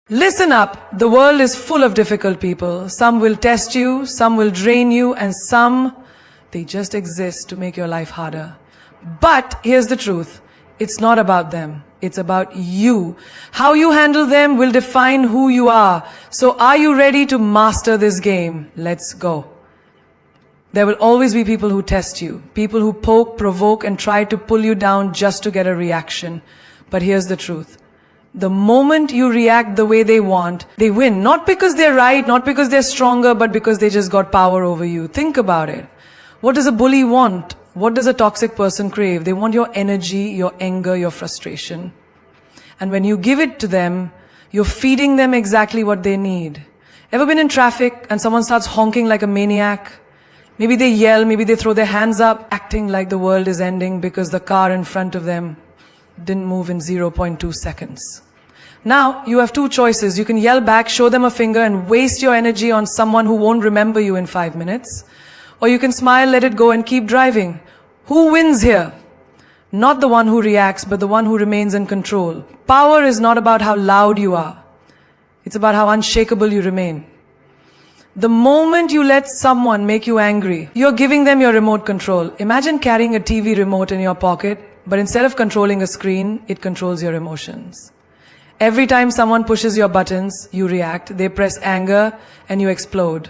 Listen up. The world is full of difficult people. Some will test you, some will drain you, and some, they just exist to make your life harder. But here's the truth. It's not about them. It's about you. How you handle them will define who you are. So are you ready to master this game? Let's go. There will always be people who test you, people who poke, provoke, and try to pull you down just to get a reaction. But here's the truth. The moment you react the way they want, they win. Not because they're right, not because they're stronger, but because they just got power over you. Think about it. What does a bully want? What does a toxic person crave? They want your energy, your anger, your frustration. And when you give it to them, you're feeding them exactly what they need. Ever been in traffic and someone starts honking like a maniac? Maybe they yell, maybe they throw their hands up, acting like the world is ending because the car in front of them didn't move in 0.2 seconds. Now, you have two choices. You can yell back, show them a finger, and waste your energy on someone who won't remember you in 5 minutes. Or you can smile, let it go, and keep driving. Who wins here? Not the one who reacts, but the one who remains in control. Power is not about how loud you are. It's about how unshakable you remain. The moment you let someone make you angry, you're giving them your remote control. Imagine carrying a TV remote in your pocket, but instead of controlling a screen, it controls your emotions. Every time someone pushes your buttons, you react. They press anger and you explode.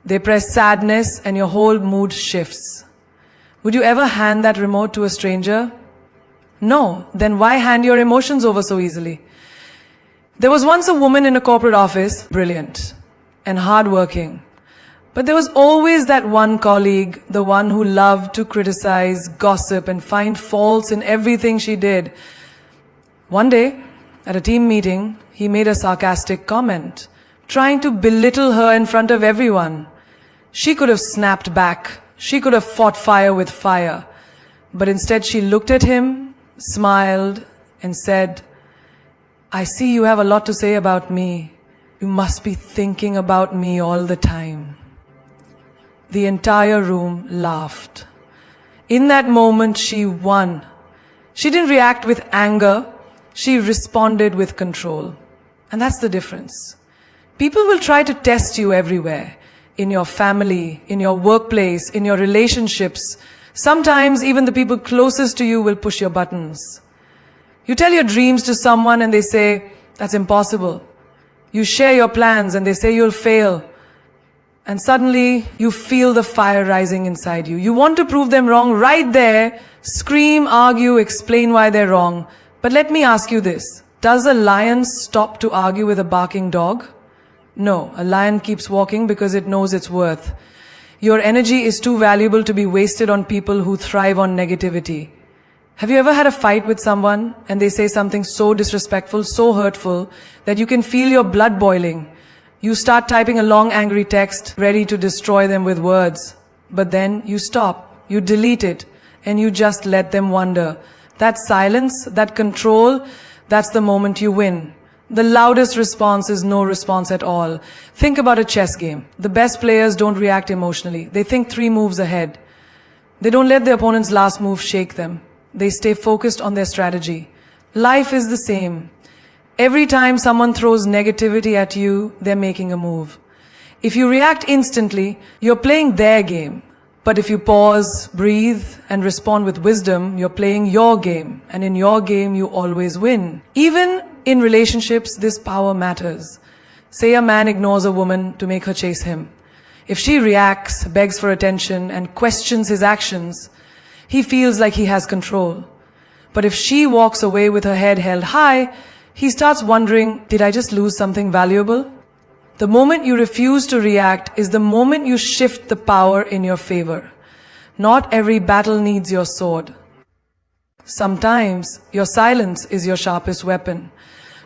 They press sadness and your whole mood shifts. Would you ever hand that remote to a stranger? No. Then why hand your emotions over so easily? There was once a woman in a corporate office, brilliant and hardworking. But there was always that one colleague, the one who loved to criticize, gossip, and find faults in everything she did. One day, at a team meeting, he made a sarcastic comment, trying to belittle her in front of everyone. She could have snapped back. She could have fought fire with fire. But instead she looked at him, smiled, and said, "I see you have a lot to say about me. You must be thinking about me all the time." The entire room laughed. In that moment, she won. She didn't react with anger. She responded with control. And that's the difference. People will try to test you everywhere. In your family, in your workplace, in your relationships. Sometimes even the people closest to you will push your buttons. You tell your dreams to someone and they say, "That's impossible." You share your plans and they say you'll fail. And suddenly you feel the fire rising inside you. You want to prove them wrong right there. Scream, argue, explain why they're wrong. But let me ask you this. Does a lion stop to argue with a barking dog? No, a lion keeps walking because it knows its worth. Your energy is too valuable to be wasted on people who thrive on negativity. Have you ever had a fight with someone and they say something so disrespectful, so hurtful, that you can feel your blood boiling? You start typing a long angry text, ready to destroy them with words. But then you stop, you delete it, and you just let them wonder. That silence, that control, that's the moment you win. The loudest response is no response at all. Think about a chess game. The best players don't react emotionally. They think 3 moves ahead. They don't let their opponent's last move shake them. They stay focused on their strategy. Life is the same. Every time someone throws negativity at you, they're making a move. If you react instantly, you're playing their game. But if you pause, breathe, and respond with wisdom, you're playing your game. And in your game, you always win. Even in relationships, this power matters. Say a man ignores a woman to make her chase him. If she reacts, begs for attention, and questions his actions, he feels like he has control. But if she walks away with her head held high, he starts wondering, did I just lose something valuable? The moment you refuse to react is the moment you shift the power in your favor. Not every battle needs your sword. Sometimes your silence is your sharpest weapon.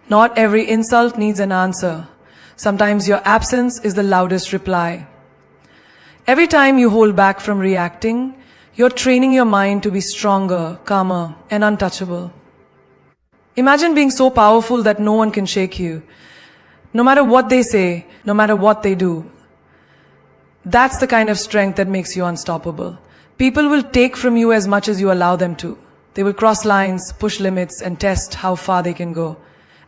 Not every insult needs an answer. Sometimes your absence is the loudest reply. Every time you hold back from reacting, you're training your mind to be stronger, calmer, and untouchable. Imagine being so powerful that no one can shake you. No matter what they say, no matter what they do. That's the kind of strength that makes you unstoppable. People will take from you as much as you allow them to. They will cross lines, push limits, and test how far they can go.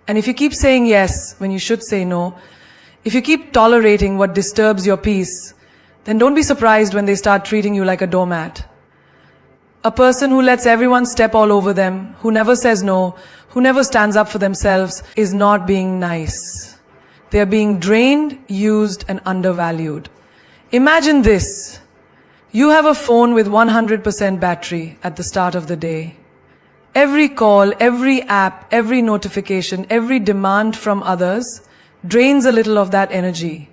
And if you keep saying yes when you should say no, if you keep tolerating what disturbs your peace, then don't be surprised when they start treating you like a doormat. A person who lets everyone step all over them, who never says no, who never stands up for themselves, is not being nice. They are being drained, used, and undervalued. Imagine this. You have a phone with 100% battery at the start of the day. Every call, every app, every notification, every demand from others drains a little of that energy.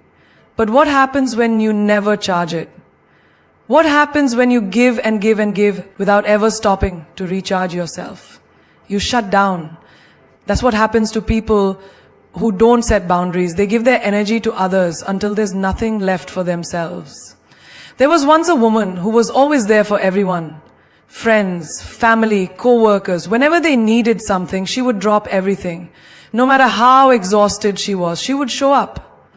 But what happens when you never charge it? What happens when you give and give and give without ever stopping to recharge yourself? You shut down. That's what happens to people who don't set boundaries. They give their energy to others until there's nothing left for themselves. There was once a woman who was always there for everyone. Friends, family, co-workers. Whenever they needed something, she would drop everything. No matter how exhausted she was, she would show up.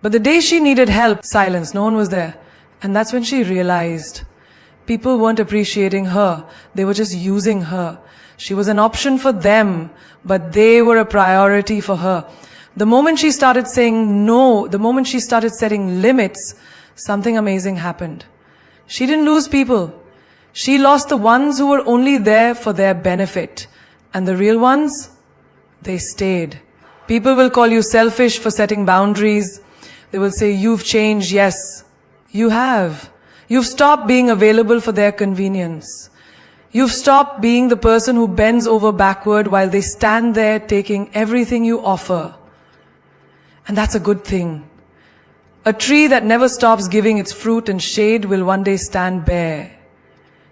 But the day she needed help, silence, no one was there. And that's when she realized people weren't appreciating her. They were just using her. She was an option for them, but they were a priority for her. The moment she started saying no, the moment she started setting limits, something amazing happened. She didn't lose people. She lost the ones who were only there for their benefit. And the real ones, they stayed. People will call you selfish for setting boundaries. They will say, you've changed. Yes, you have. You've stopped being available for their convenience. You've stopped being the person who bends over backward while they stand there taking everything you offer. And that's a good thing. A tree that never stops giving its fruit and shade will one day stand bare.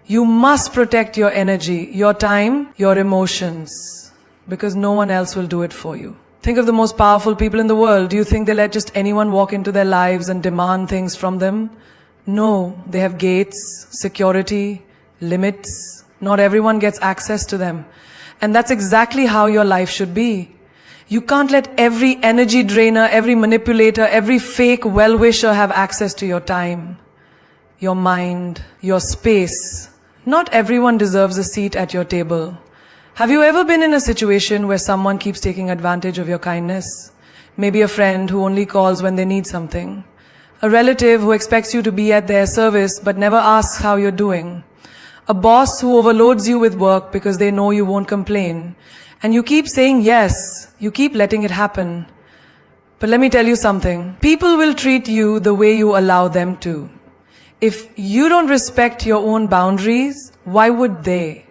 You must protect your energy, your time, your emotions, because no one else will do it for you. Think of the most powerful people in the world. Do you think they let just anyone walk into their lives and demand things from them? No, they have gates, security, limits. Not everyone gets access to them. And that's exactly how your life should be. You can't let every energy drainer, every manipulator, every fake well-wisher have access to your time, your mind, your space. Not everyone deserves a seat at your table. Have you ever been in a situation where someone keeps taking advantage of your kindness? Maybe a friend who only calls when they need something. A relative who expects you to be at their service but never asks how you're doing. A boss who overloads you with work because they know you won't complain. And you keep saying yes, you keep letting it happen. But let me tell you something. People will treat you the way you allow them to. If you don't respect your own boundaries, why would they?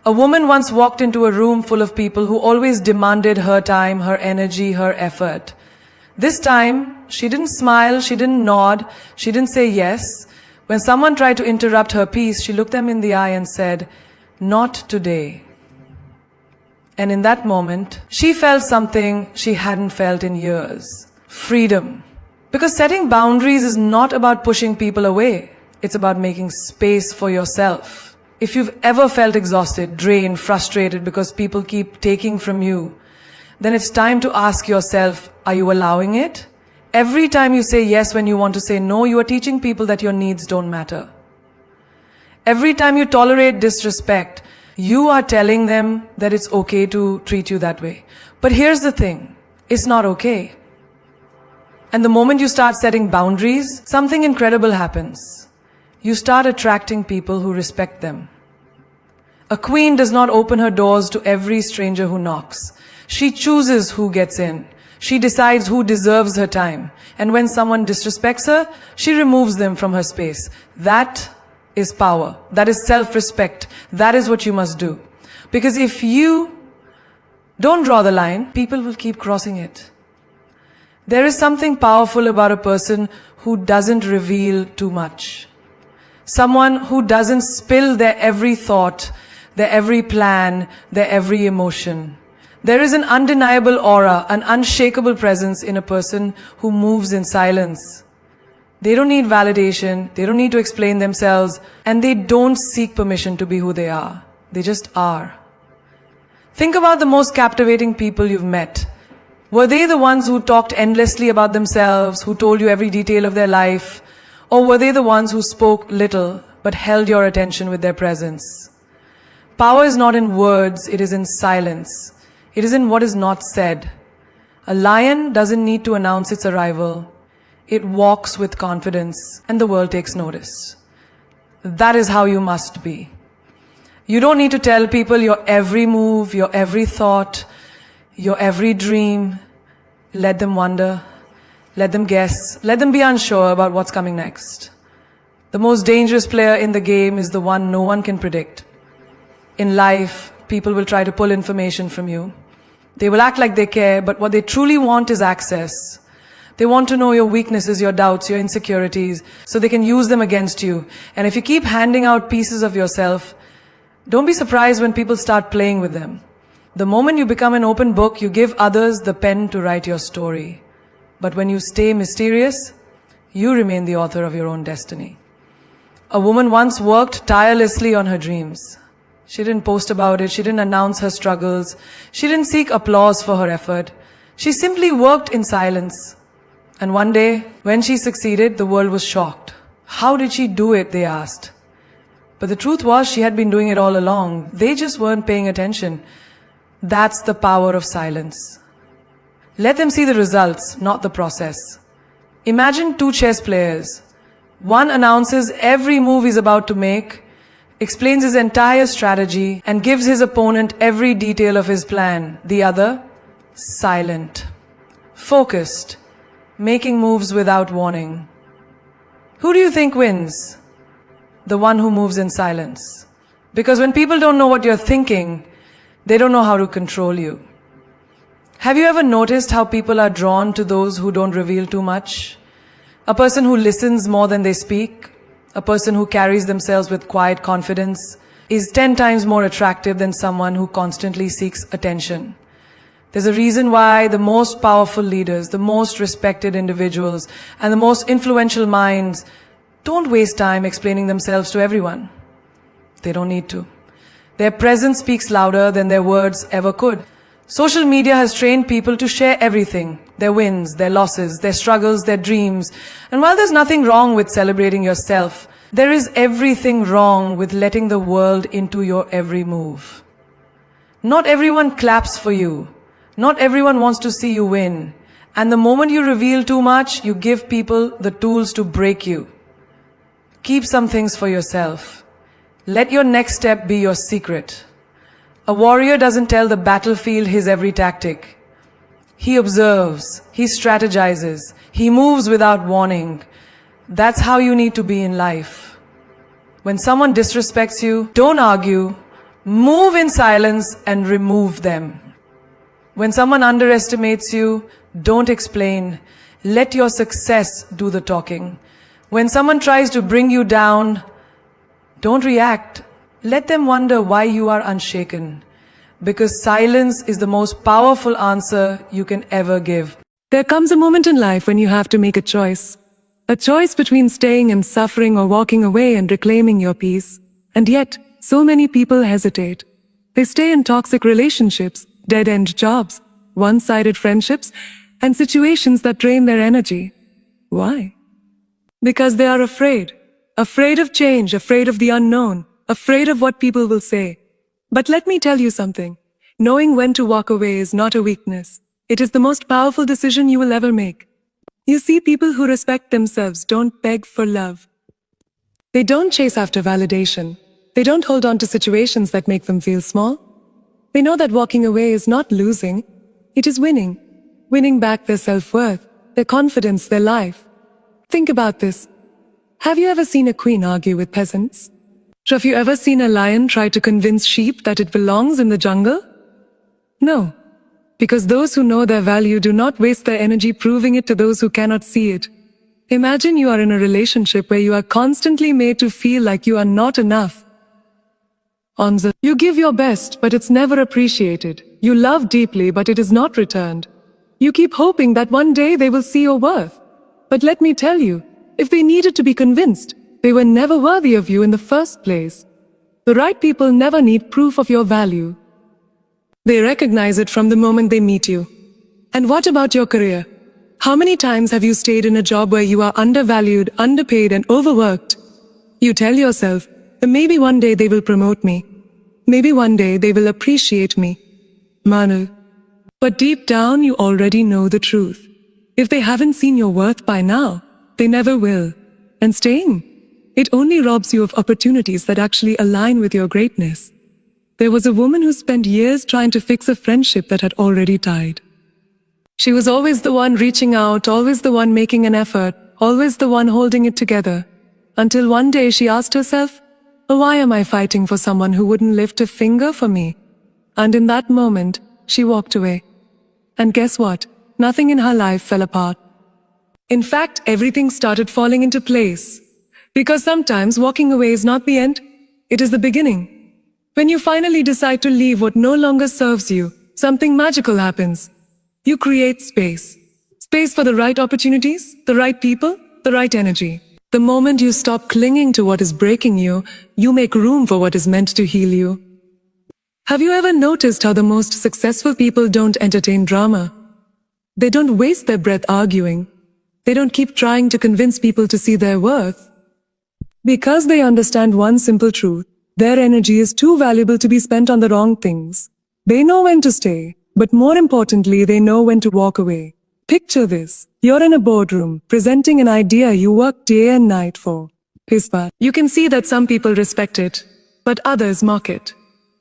A woman once walked into a room full of people who always demanded her time, her energy, her effort. This time, she didn't smile, she didn't nod, she didn't say yes. When someone tried to interrupt her peace, she looked them in the eye and said, "Not today." And in that moment, she felt something she hadn't felt in years. Freedom. Because setting boundaries is not about pushing people away. It's about making space for yourself. If you've ever felt exhausted, drained, frustrated because people keep taking from you, then it's time to ask yourself, are you allowing it? Every time you say yes when you want to say no, you are teaching people that your needs don't matter. Every time you tolerate disrespect, you are telling them that it's okay to treat you that way. But here's the thing, it's not okay. And the moment you start setting boundaries, something incredible happens. You start attracting people who respect them. A queen does not open her doors to every stranger who knocks. She chooses who gets in. She decides who deserves her time. And when someone disrespects her, she removes them from her space. That is power. That is self-respect. That is what you must do. Because if you don't draw the line, people will keep crossing it. There is something powerful about a person who doesn't reveal too much. Someone who doesn't spill their every thought, their every plan, their every emotion. There is an undeniable aura, an unshakable presence in a person who moves in silence. They don't need validation, they don't need to explain themselves, and they don't seek permission to be who they are. They just are. Think about the most captivating people you've met. Were they the ones who talked endlessly about themselves, who told you every detail of their life? Or were they the ones who spoke little, but held your attention with their presence? Power is not in words, it is in silence. It is in what is not said. A lion doesn't need to announce its arrival. It walks with confidence, and the world takes notice. That is how you must be. You don't need to tell people your every move, your every thought, your every dream. Let them wonder. Let them guess. Let them be unsure about what's coming next. The most dangerous player in the game is the one no one can predict. In life, people will try to pull information from you. They will act like they care, but what they truly want is access. They want to know your weaknesses, your doubts, your insecurities, so they can use them against you. And if you keep handing out pieces of yourself, don't be surprised when people start playing with them. The moment you become an open book, you give others the pen to write your story. But when you stay mysterious, you remain the author of your own destiny. A woman once worked tirelessly on her dreams. She didn't post about it. She didn't announce her struggles. She didn't seek applause for her effort. She simply worked in silence. And one day, when she succeeded, the world was shocked. How did she do it, they asked. But the truth was, she had been doing it all along. They just weren't paying attention. That's the power of silence. Let them see the results, not the process. Imagine two chess players. One announces every move he's about to make, explains his entire strategy, and gives his opponent every detail of his plan. The other, silent, focused, making moves without warning. Who do you think wins? The one who moves in silence. Because when people don't know what you're thinking, they don't know how to control you. Have you ever noticed how people are drawn to those who don't reveal too much? A person who listens more than they speak, a person who carries themselves with quiet confidence, is 10 times more attractive than someone who constantly seeks attention. There's a reason why the most powerful leaders, the most respected individuals, and the most influential minds don't waste time explaining themselves to everyone. They don't need to. Their presence speaks louder than their words ever could. Social media has trained people to share everything, their wins, their losses, their struggles, their dreams. And while there's nothing wrong with celebrating yourself, there is everything wrong with letting the world into your every move. Not everyone claps for you. Not everyone wants to see you win. And the moment you reveal too much, you give people the tools to break you. Keep some things for yourself. Let your next step be your secret. A warrior doesn't tell the battlefield his every tactic. He observes, he strategizes, he moves without warning. That's how you need to be in life. When someone disrespects you, don't argue, move in silence and remove them. When someone underestimates you, don't explain. Let your success do the talking. When someone tries to bring you down, don't react. Let them wonder why you are unshaken. Because silence is the most powerful answer you can ever give. There comes a moment in life when you have to make a choice. A choice between staying and suffering or walking away and reclaiming your peace. And yet, so many people hesitate. They stay in toxic relationships, dead-end jobs, one-sided friendships, and situations that drain their energy. Why? Because they are afraid. Afraid of change, afraid of the unknown, afraid of what people will say. But let me tell you something. Knowing when to walk away is not a weakness. It is the most powerful decision you will ever make. You see, people who respect themselves don't beg for love. They don't chase after validation. They don't hold on to situations that make them feel small. They know that walking away is not losing. It is winning. Winning back their self-worth, their confidence, their life. Think about this. Have you ever seen a queen argue with peasants? Have you ever seen a lion try to convince sheep that it belongs in the jungle? No. Because those who know their value do not waste their energy proving it to those who cannot see it. Imagine you are in a relationship where you are constantly made to feel like you are not enough. You give your best, but it's never appreciated. You love deeply, but it is not returned. You keep hoping that one day they will see your worth. But let me tell you, if they needed to be convinced, they were never worthy of you in the first place. The right people never need proof of your value. They recognize it from the moment they meet you. And what about your career? How many times have you stayed in a job where you are undervalued, underpaid, and overworked? You tell yourself, maybe one day they will promote me. Maybe one day they will appreciate me. Manu, But deep down, you already know the truth. If they haven't seen your worth by now, they never will. And staying, it only robs you of opportunities that actually align with your greatness. There was a woman who spent years trying to fix a friendship that had already died. She was always the one reaching out, always the one making an effort, always the one holding it together. Until one day she asked herself, why am I fighting for someone who wouldn't lift a finger for me? And in that moment, she walked away. And guess what? Nothing in her life fell apart. In fact, everything started falling into place. Because sometimes walking away is not the end, it is the beginning. When you finally decide to leave what no longer serves you, something magical happens. You create space. Space for the right opportunities, the right people, the right energy. The moment you stop clinging to what is breaking you, you make room for what is meant to heal you. Have you ever noticed how the most successful people don't entertain drama? They don't waste their breath arguing. They don't keep trying to convince people to see their worth. Because they understand one simple truth. Their energy is too valuable to be spent on the wrong things. They know when to stay, but more importantly, they know when to walk away. Picture this. You're in a boardroom, presenting an idea you work day and night for. You can see that some people respect it, but others mock it.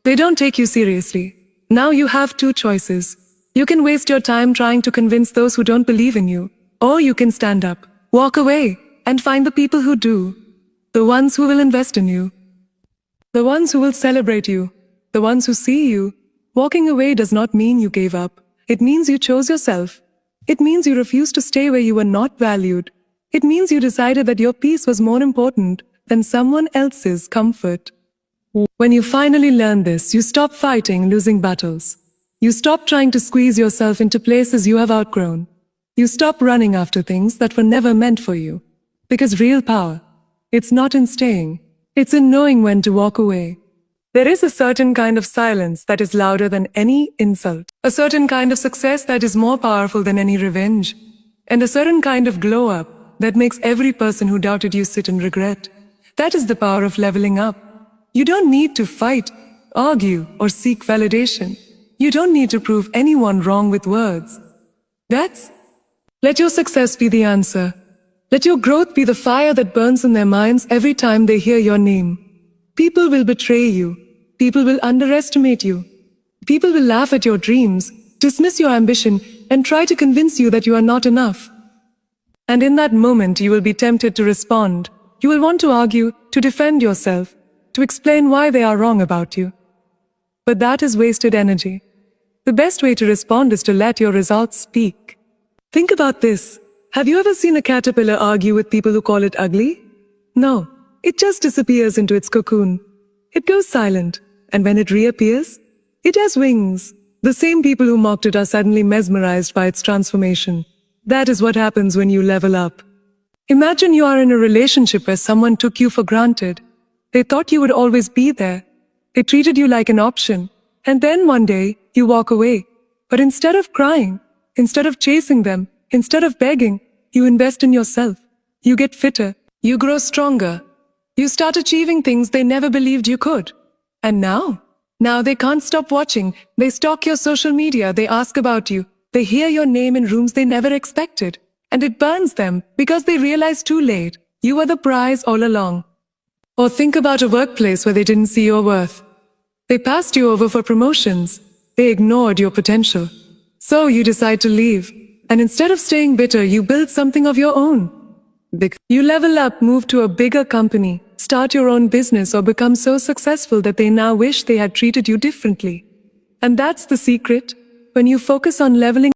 They don't take you seriously. Now you have two choices. You can waste your time trying to convince those who don't believe in you, or you can stand up, walk away, and find the people who do. The ones who will invest in you. The ones who will celebrate you. The ones who see you. Walking away does not mean you gave up. It means you chose yourself. It means you refused to stay where you were not valued. It means you decided that your peace was more important than someone else's comfort. When you finally learn this, you stop fighting losing battles. You stop trying to squeeze yourself into places you have outgrown. You stop running after things that were never meant for you. Because real power, it's not in staying. It's in knowing when to walk away. There is a certain kind of silence that is louder than any insult. A certain kind of success that is more powerful than any revenge. And a certain kind of glow up that makes every person who doubted you sit in regret. That is the power of leveling up. You don't need to fight, argue, or seek validation. You don't need to prove anyone wrong with words. Let your success be the answer. Let your growth be the fire that burns in their minds every time they hear your name. People will betray you. People will underestimate you. People will laugh at your dreams, dismiss your ambition, and try to convince you that you are not enough. And in that moment, you will be tempted to respond. You will want to argue, to defend yourself, to explain why they are wrong about you. But that is wasted energy. The best way to respond is to let your results speak. Think about this. Have you ever seen a caterpillar argue with people who call it ugly? No, it just disappears into its cocoon. It goes silent, and when it reappears, it has wings. The same people who mocked it are suddenly mesmerized by its transformation. That is what happens when you level up. Imagine you are in a relationship where someone took you for granted. They thought you would always be there. They treated you like an option. And then one day, you walk away. But instead of crying, instead of chasing them, instead of begging, you invest in yourself. You get fitter. You grow stronger. You start achieving things they never believed you could. And now they can't stop watching. They stalk your social media. They ask about you. They hear your name in rooms they never expected. And it burns them because they realize too late you were the prize all along. Or think about a workplace where they didn't see your worth. They passed you over for promotions. They ignored your potential. So you decide to leave. And instead of staying bitter, you build something of your own. You level up, move to a bigger company, start your own business, or become so successful that they now wish they had treated you differently. And that's the secret. When you focus on leveling